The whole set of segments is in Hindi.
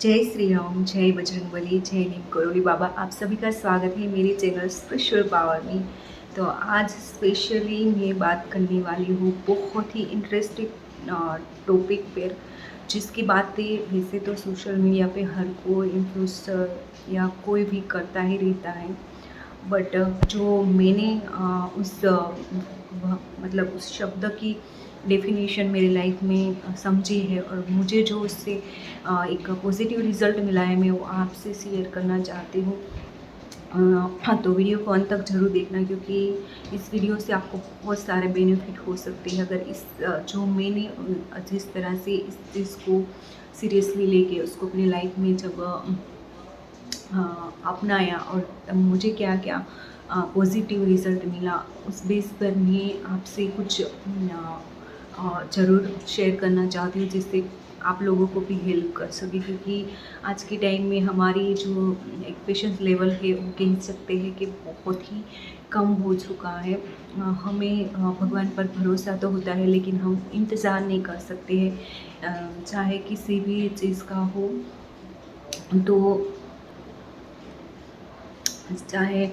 जय श्री राम, जय बजरंगबली, जय नीम करोली बाबा। आप सभी का स्वागत है मेरे चैनल स्पिरिचुअल पावर में। तो आज स्पेशली मैं बात करने वाली हूँ बहुत ही इंटरेस्टिंग टॉपिक पर, जिसकी बातें वैसे तो सोशल मीडिया पे हर कोई इन्फ्लुएंसर या कोई भी करता ही रहता है। बट जो मैंने मतलब उस शब्द की डेफिनेशन मेरी लाइफ में समझी है और मुझे जो उससे एक पॉजिटिव रिजल्ट मिला है, मैं वो आपसे शेयर करना चाहती हूँ। हाँ, तो वीडियो को अंत तक ज़रूर देखना, क्योंकि इस वीडियो से आपको बहुत सारे बेनिफिट हो सकते हैं अगर इस जो मैंने जिस तरह से इस चीज़ को सीरियसली लेके उसको अपनी लाइफ में जब अपनाया और मुझे क्या क्या पॉजिटिव रिज़ल्ट मिला, उस बेस पर मैं आपसे कुछ ज़रूर शेयर करना चाहती हूँ, जिससे आप लोगों को भी हेल्प कर सके। क्योंकि आज के टाइम में हमारी जो एक पेशेंस लेवल है वो कह सकते हैं कि बहुत ही कम हो चुका है। हमें भगवान पर भरोसा तो होता है, लेकिन हम इंतज़ार नहीं कर सकते हैं, चाहे किसी भी चीज़ का हो। तो चाहे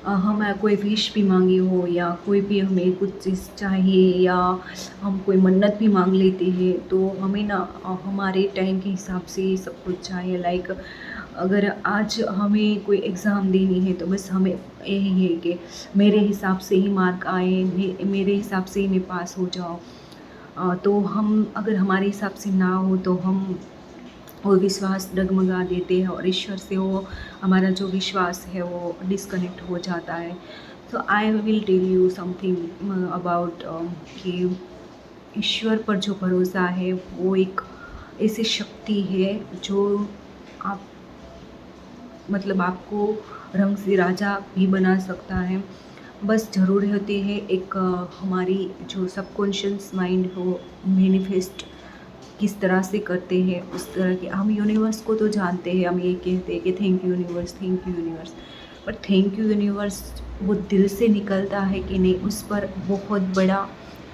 हम कोई विश भी मांगी हो या कोई भी हमें कुछ चीज़ चाहिए या हम कोई मन्नत भी मांग लेते हैं, तो हमें ना हमारे टाइम के हिसाब से सब कुछ चाहिए। लाइक अगर आज हमें कोई एग्ज़ाम देनी है तो बस हमें यही है कि मेरे हिसाब से ही मार्क आए, मेरे हिसाब से ही मैं पास हो जाऊँ। तो हम अगर हमारे हिसाब से ना हो तो हम वो विश्वास डगमगा देते हैं और ईश्वर से वो हमारा जो विश्वास है वो डिस्कनेक्ट हो जाता है। तो I will tell you something about कि ईश्वर पर जो भरोसा है वो एक ऐसी शक्ति है जो आप मतलब आपको रंग से राजा भी बना सकता है। बस ज़रूर होती है एक हमारी जो सबकॉन्शियस माइंड हो मैनिफेस्ट किस तरह से करते हैं उस तरह के। हम यूनिवर्स को तो जानते हैं, हम ये कहते हैं कि thank you universe, thank you universe. But thank you universe वो दिल से निकलता है कि नहीं, उस पर बहुत बड़ा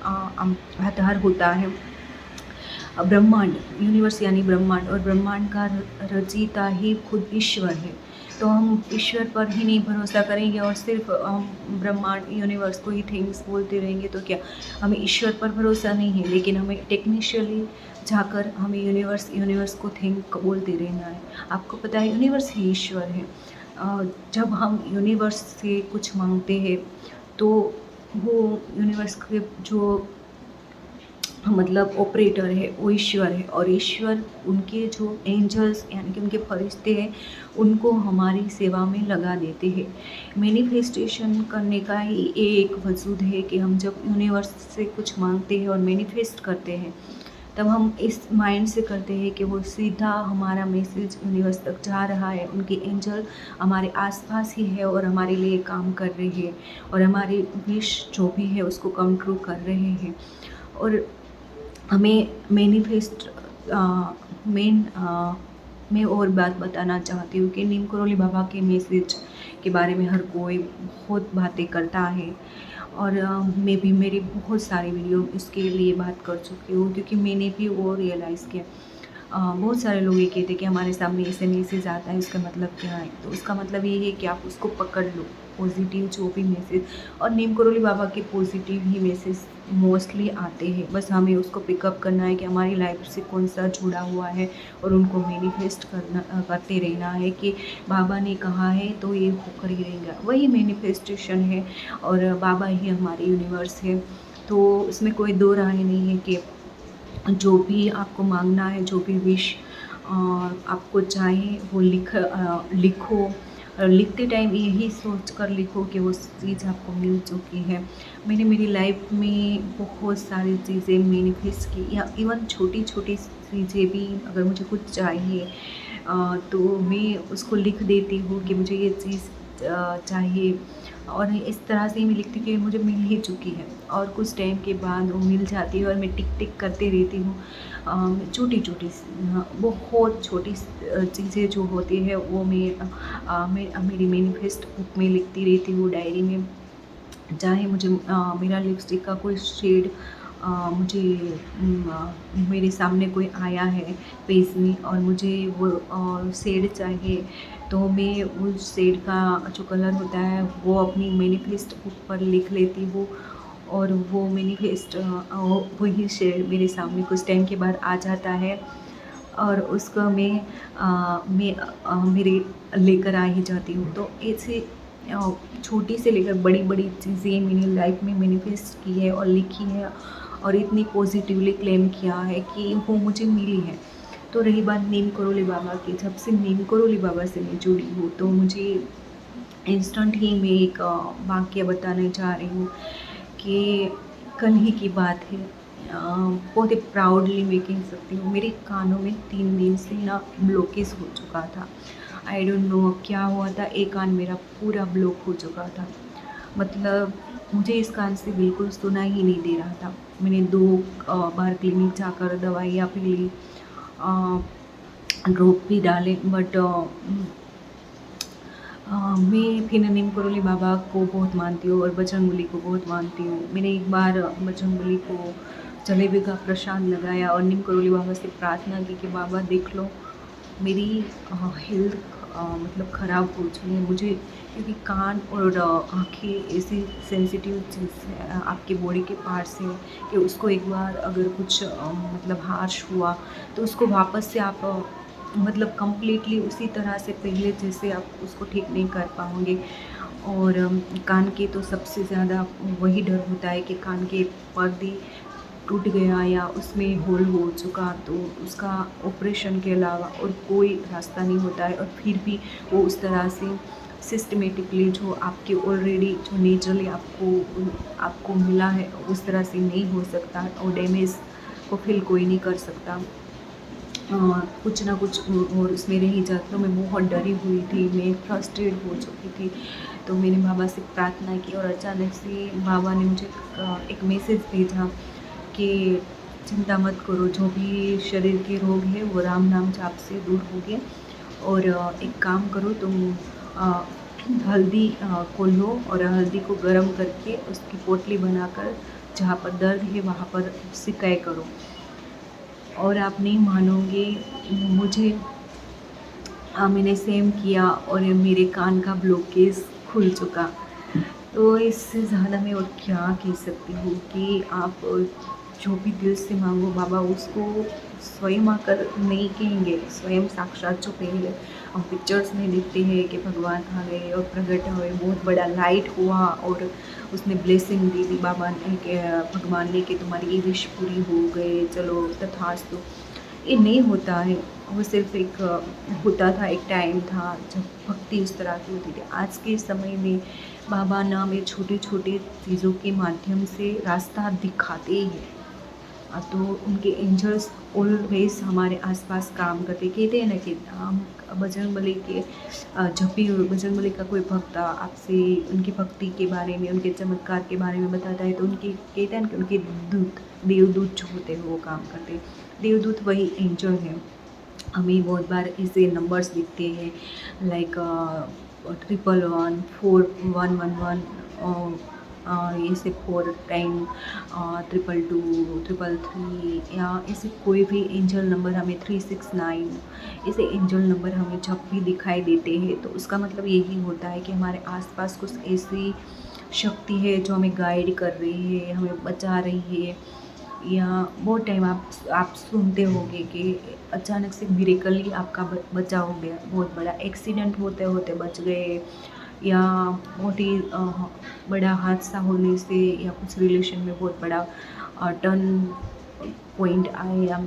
आधार होता है। ब्रह्मांड, यूनिवर्स यानी ब्रह्मांड, और ब्रह्मांड का रचयिता ही खुद ईश्वर है। तो हम ईश्वर पर ही नहीं भरोसा करेंगे और सिर्फ हम ब्रह्मांड यूनिवर्स को ही थैंक्स बोलते रहेंगे तो क्या, हमें ईश्वर पर भरोसा नहीं है, लेकिन हमें टेक्निशियली जाकर हमें यूनिवर्स को थैंक बोलते रहना है। आपको पता है यूनिवर्स ही ईश्वर है। जब हम यूनिवर्स से कुछ मांगते हैं तो वो यूनिवर्स के जो मतलब ऑपरेटर है वो ईश्वर है, और ईश्वर उनके जो एंजल्स यानी कि उनके फरिश्ते हैं उनको हमारी सेवा में लगा देते हैं। मैनिफेस्टेशन करने का ही एक वजूद है कि हम जब यूनिवर्स से कुछ मांगते हैं और मैनिफेस्ट करते हैं, तब हम इस माइंड से करते हैं कि वो सीधा हमारा मैसेज यूनिवर्स तक जा रहा है, उनके एंजल हमारे आसपास ही है और हमारे लिए काम कर रहे हैं और हमारी विश जो भी है उसको कम ट्रू कर रहे हैं। और हमें मैनिफेस्ट मेन मैं और बात बताना चाहती हूँ कि नीम करोली बाबा के मैसेज के बारे में हर कोई बहुत बातें करता है, और मैं भी मेरी बहुत सारी वीडियो इसके लिए बात कर चुकी हूँ, क्योंकि मैंने भी वो रियलाइज़ किया। बहुत सारे लोग ये कहते हैं कि हमारे सामने ऐसे मैसेज आता है, उसका मतलब क्या है? तो उसका मतलब ये है कि आप उसको पकड़ लो, पॉजिटिव जो भी मैसेज। और नीम करोली बाबा के पॉजिटिव ही मैसेज मोस्टली आते हैं, बस हमें उसको पिकअप करना है कि हमारी लाइफ से कौन सा जुड़ा हुआ है और उनको मैनिफेस्ट करते रहना है कि बाबा ने कहा है तो ये होकर ही रहेगा। वही मैनिफेस्टेशन है और बाबा ही हमारे यूनिवर्स है। तो उसमें कोई दो राय नहीं है कि जो भी आपको मांगना है, जो भी विश आपको चाहे वो लिखो। लिखते टाइम यही सोच कर लिखो कि वो चीज़ आपको मिल चुकी है। मैंने मेरी लाइफ में बहुत सारी चीज़ें मैनिफेस्ट की, या इवन छोटी छोटी चीज़ें भी अगर मुझे कुछ चाहिए तो मैं उसको लिख देती हूँ कि मुझे ये चीज़ चाहिए, और इस तरह से मैं लिखती कि मुझे मिल ही चुकी है, और कुछ टाइम के बाद वो मिल जाती है और मैं टिक टिक करते रहती हूँ। छोटी छोटी बहुत छोटी चीज़ें जो होती है वो मैं मेरी मैनिफेस्ट बुक में लिखती रहती हूँ, डायरी में। चाहे मुझे मेरा लिपस्टिक का कोई शेड मुझे मेरे सामने कोई आया है पेज में और मुझे वो शेड चाहिए, तो मैं उस शेड का जो कलर होता है वो अपनी मैनिफेस्ट ऊपर लिख लेती हूँ, और वो मैनिफेस्ट वही शेड मेरे सामने कुछ टाइम के बाद आ जाता है, और उसको मैं मेरे लेकर आ ही जाती हूँ। तो ऐसे छोटी से लेकर बड़ी बड़ी चीज़ें मैंने लाइफ में मैनिफेस्ट की है और लिखी है, और इतनी पॉजिटिवली क्लेम किया है कि वो मुझे मिली है। तो रही बात नीम करोली बाबा की, जब से नीम करोली बाबा से मैं जुड़ी हूँ तो मुझे इंस्टेंट ही मैं एक वाक्य बताने जा रही हूँ कि कल ही की बात है। बहुत ही प्राउडली मैं कह सकती हूँ, मेरे कानों में 3 दिन से ना ब्लॉकेज हो चुका था। आई डोंट नो क्या हुआ था, एक कान मेरा पूरा ब्लॉक हो चुका था। मतलब मुझे इस कान से बिल्कुल सुना ही नहीं दे रहा था। मैंने 2 बार क्लिनिक जाकर दवाइयाँ भी ली, ड्रॉप भी डाले, बट मैं फिर नीम करोली बाबा को बहुत मानती हूँ और बजरंगबली को बहुत मानती हूँ। मैंने एक बार बजरंगबली को जलेबी का प्रसाद लगाया और नीम करोली बाबा से प्रार्थना की कि बाबा देख लो, मेरी हेल्थ मतलब ख़राब हो चुकी है मुझे, क्योंकि कान और आँखें ऐसी सेंसिटिव चीज़ है, आपके बॉडी के पार्ट्स हैं कि उसको एक बार अगर कुछ मतलब हार्श हुआ तो उसको वापस से आप मतलब कंप्लीटली उसी तरह से पहले जैसे आप उसको ठीक नहीं कर पाओगे। और कान के तो सबसे ज़्यादा वही डर होता है कि कान के पर्दे टूट गया या उसमें होल हो चुका, तो उसका ऑपरेशन के अलावा और कोई रास्ता नहीं होता है, और फिर भी वो उस तरह से सिस्टमेटिकली जो आपके ऑलरेडी जो नेचुरली आपको मिला है उस तरह से नहीं हो सकता, और डैमेज को फिल कोई नहीं कर सकता। कुछ ना कुछ और उसमें रह ही जाता। तो मैं बहुत डरी हुई थी, मैं फ्रस्ट्रेट हो चुकी थी। तो मैंने बाबा से प्रार्थना की और अचानक से बाबा ने मुझे एक मैसेज भेजा कि चिंता मत करो, जो भी शरीर के रोग है वो राम नाम जाप से दूर होंगे, और एक काम करो तुम हल्दी को लो और हल्दी को गर्म करके उसकी पोटली बनाकर जहाँ पर दर्द है वहाँ पर सिकाई करो। और आप नहीं मानोगे, मुझे मैंने सेम किया और मेरे कान का ब्लॉकेज खुल चुका। तो इससे ज़्यादा मैं और क्या कह सकती हूँ कि आप जो भी दिल से मांगो बाबा उसको स्वयं आकर नहीं कहेंगे, स्वयं साक्षात जो कहेंगे। हम पिक्चर्स में देखते हैं कि भगवान आ गए और प्रकट हुए, बहुत बड़ा लाइट हुआ और उसने ब्लेसिंग दी थी बाबा ने कि भगवान ने कि तुम्हारी ये विश पूरी हो गई, चलो तथास्तु। ये नहीं होता है, वो सिर्फ एक होता था, एक टाइम था जब भक्ति उस तरह की होती थी। आज के समय में बाबा नाम ये छोटे छोटे चीज़ों के माध्यम से रास्ता दिखाते ही हैं। तो उनके एंजल्स ऑलवेज हमारे आसपास काम करते। कहते हैं ना कि हम बजरंगबली के जब भी बजरंगबली का कोई भक्त आपसे उनकी भक्ति के बारे में, उनके चमत्कार के बारे में बताता है, तो उनके कहते हैं कि उनके दूत देवदूत जो होते हैं वो काम करते हैं। देवदूत वही एंजल है। हमें बहुत बार ऐसे नंबर्स दिखते हैं लाइक 111 4 111 ऐसे 4 टाइम 222 333, या ऐसे कोई भी एंजल नंबर हमें 369 ऐसे एंजल नंबर हमें जब भी दिखाई देते हैं तो उसका मतलब यही होता है कि हमारे आसपास कुछ ऐसी शक्ति है जो हमें गाइड कर रही है, हमें बचा रही है। या बहुत टाइम आप सुनते होंगे कि अचानक से मिरेकली आपका बचाव हो गया, बहुत बड़ा एक्सीडेंट होते होते बच गए, या बहुत ही बड़ा हादसा होने से, या कुछ रिलेशन में बहुत बड़ा टर्न पॉइंट आया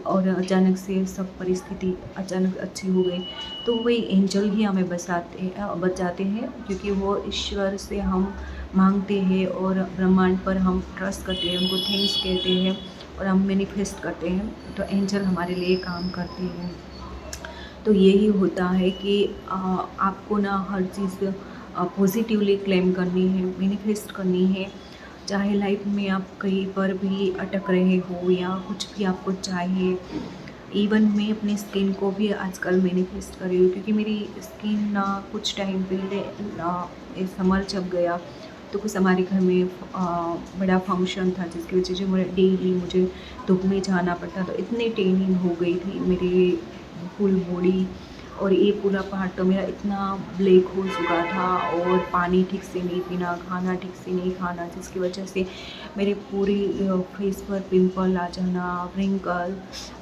और अचानक से सब परिस्थिति अचानक अच्छी हो गई, तो वही एंजल ही हमें बचाते हैं, क्योंकि वो ईश्वर से हम मांगते हैं और ब्रह्मांड पर हम ट्रस्ट करते हैं, उनको थैंक्स कहते हैं और हम मैनिफेस्ट करते हैं, तो एंजल हमारे लिए काम करते हैं। तो यही होता है कि आपको ना हर चीज़ पॉजिटिवली क्लेम करनी है, मैनिफेस्ट करनी है। चाहे लाइफ में आप कहीं पर भी अटक रहे हो या कुछ भी आपको चाहिए। इवन मैं अपनी स्किन को भी आजकल मैनिफेस्ट कर रही हूँ, क्योंकि मेरी स्किन ना कुछ टाइम पहले समर जब गया तो कुछ हमारे घर में बड़ा फंक्शन था जिसकी वजह से मुझे धूप में जाना पड़ता, तो इतनी टेनिंग हो गई थी मेरी फुल बॉडी, और ये पूरा पार्ट तो मेरा इतना ब्लैक हो चुका था, और पानी ठीक से नहीं पीना, खाना ठीक से नहीं खाना, जिसकी वजह से मेरे पूरी फेस पर पिंपल आ जाना, रिंकल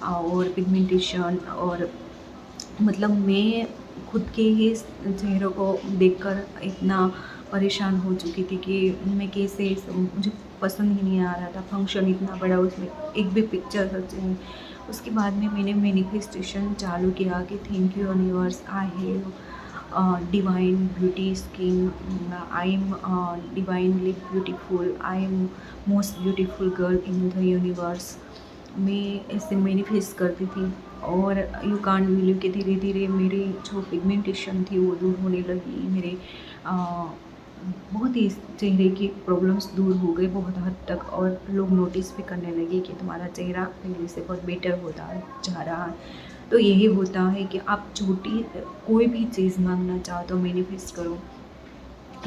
और पिगमेंटेशन, और मतलब मैं खुद के ही चेहरे को देखकर इतना परेशान हो चुकी थी कि मैं कैसे मुझे पसंद ही नहीं आ रहा था। फंक्शन इतना बड़ा, उसमें एक भी पिक्चर सच नहीं। उसके बाद में मैंने मैनिफेस्टेशन चालू किया कि thank you universe, I have divine beauty skin, I am divinely beautiful, I am most beautiful girl in the universe. मैं ऐसे मैनिफेस्ट करती थी, और यू कांट बिलीव कि धीरे धीरे मेरी जो पिगमेंटेशन थी वो दूर होने लगी। मेरे बहुत ही चेहरे की प्रॉब्लम्स दूर हो गए बहुत हद तक, और लोग नोटिस भी करने लगे कि तुम्हारा चेहरा पहले से बहुत बेटर होता जा रहा है। तो यही होता है कि आप छोटी कोई भी चीज़ मांगना चाहो तो मैनिफेस्ट करो।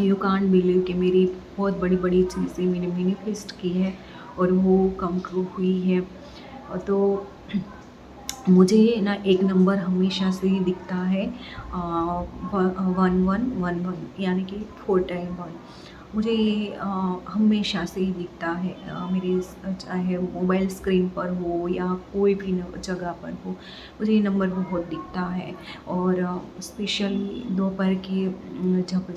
यू कांट बिलीव कि मेरी बहुत बड़ी बड़ी चीज़ें मैंने मैनिफेस्ट की है और वो कम ट्रू हुई है। तो मुझे ना एक नंबर हमेशा से ही दिखता है 1111, यानी कि 4 टाइम 1। मुझे ये हमेशा से ही दिखता है, मेरे चाहे मोबाइल स्क्रीन पर हो या कोई भी जगह पर हो, मुझे ये नंबर बहुत दिखता है। और स्पेशली दोपहर के जब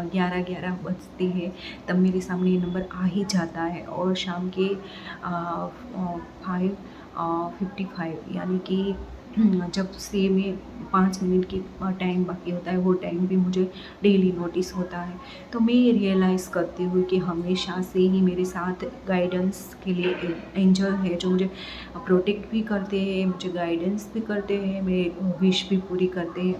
11:11 बजते हैं तब मेरे सामने ये नंबर आ ही जाता है, और शाम के 5:55, यानी कि जब से मैं 5 मिनट की टाइम बाकी होता है वो टाइम भी मुझे डेली नोटिस होता है। तो मैं ये रियलाइज़ करती हूँ कि हमेशा से ही मेरे साथ गाइडेंस के लिए एंजल है जो मुझे प्रोटेक्ट भी करते हैं, मुझे गाइडेंस भी करते हैं, मेरे विश भी पूरी करते हैं।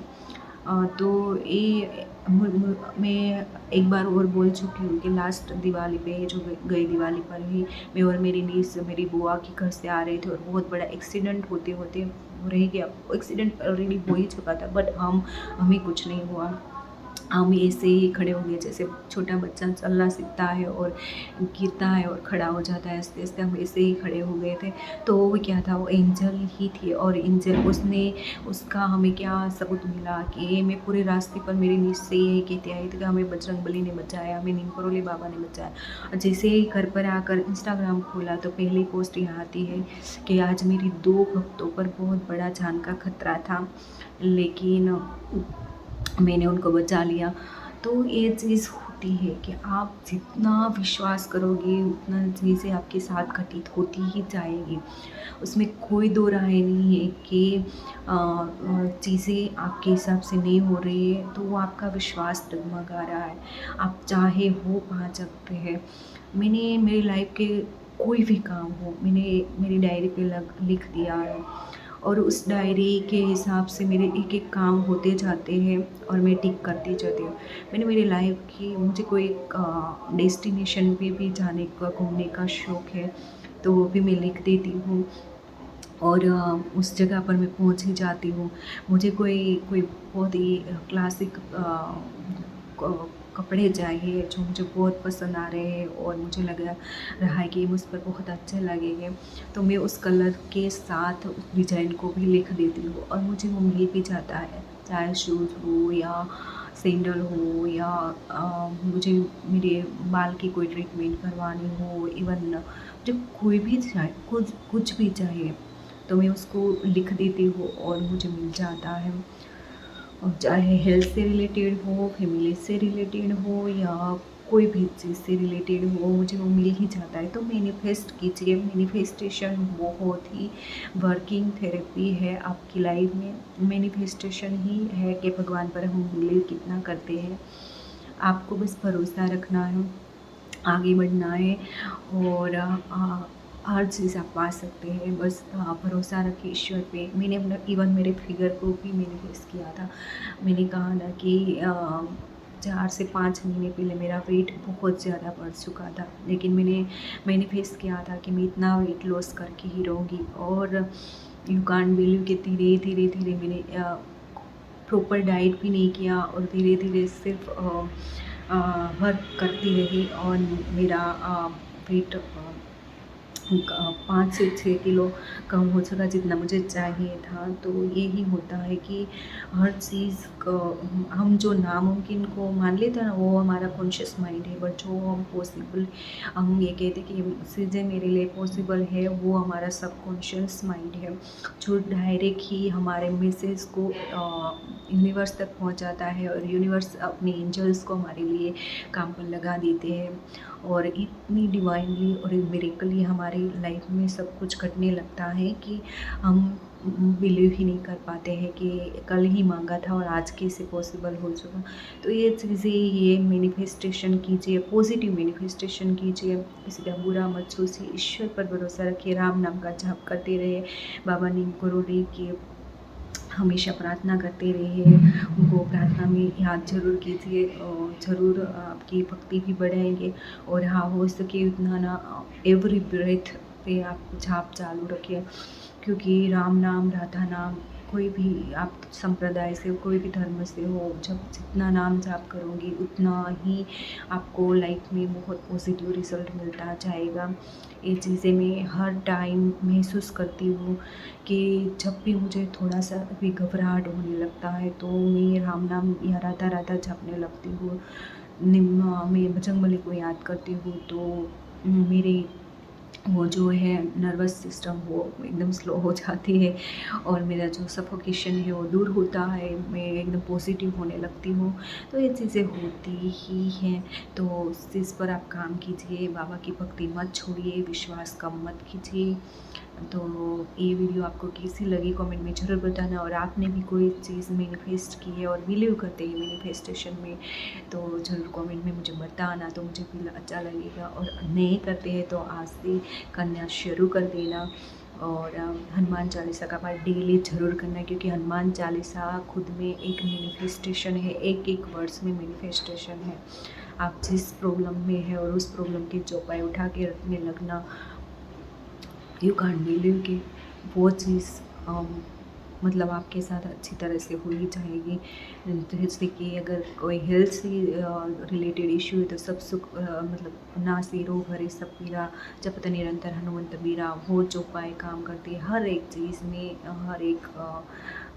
तो ये मैं एक बार और बोल चुकी हूँ कि लास्ट दिवाली पे, जो गई दिवाली पर ही मैं और मेरी नीस मेरी बुआ के घर से आ रहे थे, और बहुत बड़ा एक्सीडेंट होते होते हो रह गया। एक्सीडेंट ऑलरेडी हो ही चुका था, बट हमें कुछ नहीं हुआ। हम ऐसे ही खड़े हो गए, जैसे छोटा बच्चा चलना सीखता है और गिरता है और खड़ा हो जाता है, आस्ते आस्ते हम ऐसे ही खड़े हो गए थे। तो वो क्या था, वो एंजल ही थी, और एंजल उसका हमें क्या सबूत मिला कि मैं पूरे रास्ते पर मेरी नींद से यही कहती आई थी कि हमें बजरंगबली ने बचाया, हमें नीमकरोली बाबा ने बचाया। जैसे ही घर पर आकर इंस्टाग्राम खोला तो पहली पोस्ट यहाँ आती है कि आज मेरी 2 भक्तों पर बहुत बड़ा जान का खतरा था, लेकिन मैंने उनको बचा लिया। तो ये चीज़ होती है कि आप जितना विश्वास करोगे उतना चीज़ें आपके साथ घटित होती ही जाएगी। उसमें कोई दो राय नहीं है कि चीज़ें आपके हिसाब से नहीं हो रही है तो वो आपका विश्वास डगमगा रहा है। आप चाहे हो पा सकते हैं। मैंने मेरी लाइफ के कोई भी काम हो, मैंने मेरी डायरी पे लिख दिया है, और उस डायरी के हिसाब से मेरे एक एक काम होते जाते हैं और मैं टिक करती जाती हूँ। मैंने मेरी लाइफ की, मुझे कोई डेस्टिनेशन पे भी जाने का, घूमने का शौक़ है, तो वो भी मैं लिख देती हूँ, और उस जगह पर मैं पहुँच ही जाती हूँ। मुझे कोई कोई बहुत ही क्लासिक कपड़े चाहिए जो मुझे बहुत पसंद आ रहे हैं और मुझे लग रहा है कि मुझ पर बहुत अच्छे लगेंगे, तो मैं उस कलर के साथ उस डिज़ाइन को भी लिख देती हूँ और मुझे वो मिल भी जाता है। चाहे शूज़ हो या सैंडल हो या मुझे मेरे बाल की कोई ट्रीटमेंट करवानी हो, इवन मुझे कोई भी चाहिए, कुछ भी चाहिए तो मैं उसको लिख देती हूँ और मुझे मिल जाता है। और चाहे हेल्थ से रिलेटेड हो, फैमिली से रिलेटेड हो या कोई भी चीज़ से रिलेटेड हो, मुझे वो मिल ही जाता है। तो मैनिफेस्ट कीजिए। मैनिफेस्टेशन बहुत ही वर्किंग थेरेपी है आपकी लाइफ में। मैनिफेस्टेशन ही है कि भगवान पर हम बिलीव कितना करते हैं। आपको बस भरोसा रखना है, आगे बढ़ना है, और हर चीज़ आप पा सकते हैं। बस भरोसा रखिए ईश्वर पे। मैंने अपना इवन मेरे फिगर को भी मैनिफेस्ट किया था। मैंने कहा ना कि 4 से 5 महीने पहले मेरा वेट बहुत ज़्यादा बढ़ चुका था, लेकिन मैंने मैनिफेस्ट किया था कि मैं इतना वेट लॉस करके ही रहूँगी, और यू कांट बिलीव कि धीरे धीरे धीरे मैंने प्रॉपर डाइट भी नहीं किया और धीरे धीरे सिर्फ वर्क करती रही और मेरा वेट 5 से 6 किलो कम हो सका जितना मुझे चाहिए था। तो यही होता है कि हर चीज़ को हम जो नामुमकिन को मान लेते हैं ना, वो हमारा कॉन्शियस माइंड है, बट जो हम पॉसिबल हम ये कहते हैं कि चीज़ें मेरे लिए पॉसिबल है, वो हमारा सबकॉन्शियस माइंड है, जो डायरेक्ट ही हमारे मैसेज को यूनिवर्स तक पहुंचाता है और यूनिवर्स अपने एंजल्स को हमारे लिए काम पर लगा देते हैं और इतनी डिवाइनली और मिरेकली हमारी लाइफ में सब कुछ घटने लगता है कि हम बिलीव ही नहीं कर पाते हैं कि कल ही मांगा था और आज कैसे पॉसिबल हो चुका। तो ये चीज़ें, ये मैनिफेस्टेशन कीजिए, पॉजिटिव मैनिफेस्टेशन कीजिए, किसी का बुरा मत सोचिए, ईश्वर पर भरोसा रखिए, राम नाम का जाप करते रहिए, बाबा नीम करोड़ी की हमेशा प्रार्थना करते रहिए, उनको प्रार्थना में याद ज़रूर कीजिए और ज़रूर आपकी भक्ति भी बढ़ाएंगे। और हाँ, हो सके उतना ना एवरी ब्रेथ पे आप जाप चालू रखिए, क्योंकि राम नाम, राधा नाम, कोई भी आप संप्रदाय से, कोई भी धर्म से हो, जब जितना नाम जाप करोगी उतना ही आपको लाइफ में बहुत पॉजिटिव रिजल्ट मिलता जाएगा। ये चीज़ें मैं हर टाइम महसूस करती हूँ कि जब भी मुझे थोड़ा सा भी घबराहट होने लगता है तो मैं राम नाम या राधा राधा जपने लगती हूँ। मैं बजरंगबली को याद करती हूँ तो मेरे वो जो है नर्वस सिस्टम वो एकदम स्लो हो जाती है और मेरा जो सफोकेशन है वो दूर होता है, मैं एकदम पॉजिटिव होने लगती हूँ। तो ये चीज़ें होती ही हैं, तो उस चीज़ पर आप काम कीजिए, बाबा की भक्ति मत छोड़िए, विश्वास कम मत कीजिए। तो ये वीडियो आपको कैसी लगी कमेंट में ज़रूर बताना, और आपने भी कोई चीज़ मैनिफेस्ट की है और बिलीव करते हैं मैनिफेस्टेशन में तो ज़रूर कमेंट में मुझे बताना, तो मुझे भी अच्छा लगेगा। और नहीं करते हैं तो आज से करना शुरू कर देना। और हनुमान चालीसा का पाठ डेली ज़रूर करना, क्योंकि हनुमान चालीसा खुद में एक मैनिफेस्टेशन है, एक एक वर्ड्स में मैनिफेस्टेशन है। आप जिस प्रॉब्लम में है और उस प्रॉब्लम के चौपाई उठा के रखने लगना, यू कांट बिलीव कि वो चीज़ मतलब आपके साथ अच्छी तरह से हो ही जाएगी। जैसे कि अगर कोई हेल्थ से रिलेटेड इश्यू है तो सब सुख मतलब नासी रोग हरे सब पीरा, जपत निरंतर हनुमंत बीरा, वो जो उपाय काम करती है हर एक चीज़ में, हर एक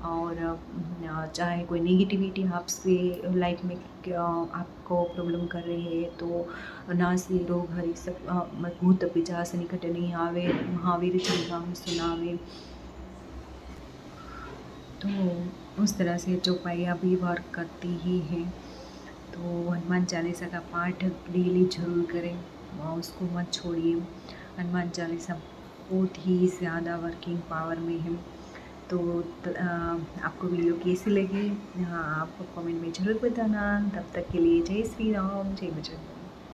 और चाहे कोई नेगेटिविटी आपसे लाइफ में आपको प्रॉब्लम कर रही है तो नासी रोग हरे सब भूत पिशाच निकट नहीं आवे, महावीर श्री राम सुनावे। तो उस तरह से चौपाइयाँ भी वर्क करती ही हैं। तो हनुमान चालीसा का पाठ डेली ज़रूर करें और उसको मत छोड़िए। हनुमान चालीसा बहुत ही ज़्यादा वर्किंग पावर में है। तो आपको वीडियो कैसी लगी, हाँ, आप कमेंट में ज़रूर बताना। तब तक के लिए जय श्री राम, जय बजरंग।